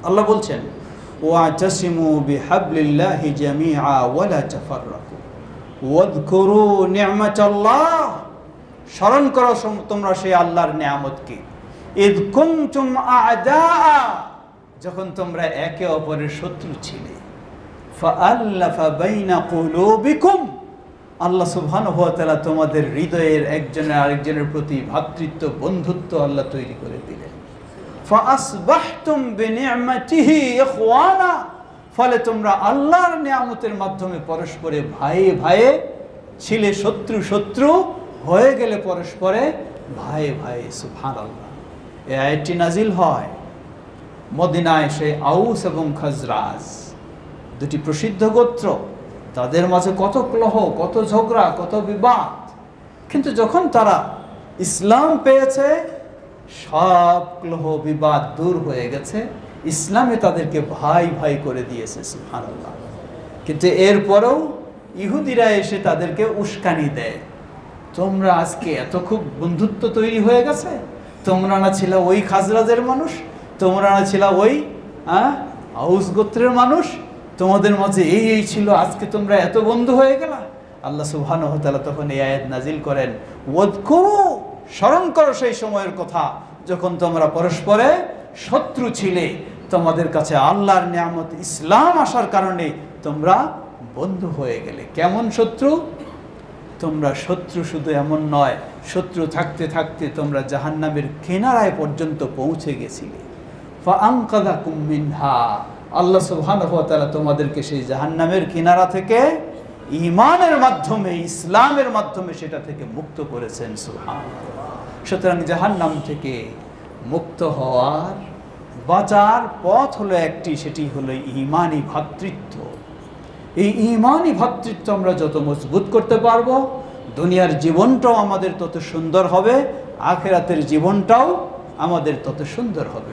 আল্লাহ বলছেন ওয়াতাসিমু বিহাবলিল্লাহি জামিআ ওয়ালা তাফাররাকু ওয়াযকুরু নি'মাতাল্লাহ, স্মরণ করো তোমরা সেই আল্লাহর নিয়ামতকে। ইয কুনতুম আ'দাআ, যখন তোমরা একে অপরের শত্রু ছিলে। ফাআল্লাফা বাইনা কুলুবিকুম, আল্লাহ সুবহানাহু ওয়া তাআলা তোমাদের হৃদয়ের একজনের আরেকজনের প্রতি ভ্রাতৃত্ব বন্ধুত্ব আল্লাহ তৈরি করে দিলেন। ফাআসবাহতুম বিনি'মাতিহি ইখওয়ানা, ফলে তোমরা আল্লাহর নিয়ামতের মাধ্যমে পরস্পরে ভাইয়ে ভাইয়ে ছিলে, শত্রু শত্রু হয়ে গেলে পরস্পরে ভাইয়ে ভাইয়ে। সুবহানাল্লাহ। এই আয়াতটি নাজিল হয় মদিনায় সেই আউস এবং খাজরাজ, দুটি প্রসিদ্ধ গোত্র, তাদের মাঝে কত কলহ, কত ঝগড়া, কত বিবাদ, কিন্তু যখন তারা ইসলাম পেয়েছে সব কলহ বিবাদ দূর হয়ে গেছে, ইসলামে তাদেরকে ভাই ভাই করে দিয়েছে। সুবহানাল্লাহ। কিন্তু এরপরেও ইহুদিরা এসে তাদেরকে উস্কানি দেয়, তোমরা আজকে এত খুব বন্ধুত্ব তৈরি হয়ে গেছে, তোমরা না ছিল ওই খাজরাজের মানুষ, তোমরা না ছিল ওই আউস গোত্রের মানুষ, তোমাদের মাঝে এই ছিল, আজকে তোমরা এত বন্ধু হয়ে গেলা। আল্লাহ সুবহানাহু ওয়া তাআলা তখন এই আয়াত নাজিল করেন, ওয়াযকুরু, স্মরণ করো সেই সময়ের কথা যখন তোমরা পরস্পরে শত্রু ছিলে, তোমাদের কাছে আল্লাহর নিয়ামত ইসলাম আসার কারণে তোমরা বন্ধু হয়ে গেলে। কেমন শত্রু? তোমরা শত্রু শুধু এমন নয়, শত্রু থাকতে থাকতে তোমরা জাহান্নামের কিনারায় পর্যন্ত পৌঁছে গেছিলে। ফাআনকাযাকুম মিনহা, আল্লাহ সুবহানাহু ওয়া তাআলা তোমাদেরকে সেই জাহান্নামের কিনারা থেকে ঈমানের মাধ্যমে, ইসলামের মাধ্যমে সেটা থেকে মুক্ত করেছেন। সুবহানাল্লাহ। সুতরাং জাহান্নাম থেকে মুক্ত হওয়ার বাঁচার পথ হলো একটি, সেটি হলো ঈমানি ভ্রাতৃত্ব। এই ঈমানি ভ্রাতৃত্ব আমরা যত মজবুত করতে পারবো, দুনিয়ার জীবনটাও আমাদের তত সুন্দর হবে, আখিরাতের জীবনটাও আমাদের তত সুন্দর হবে।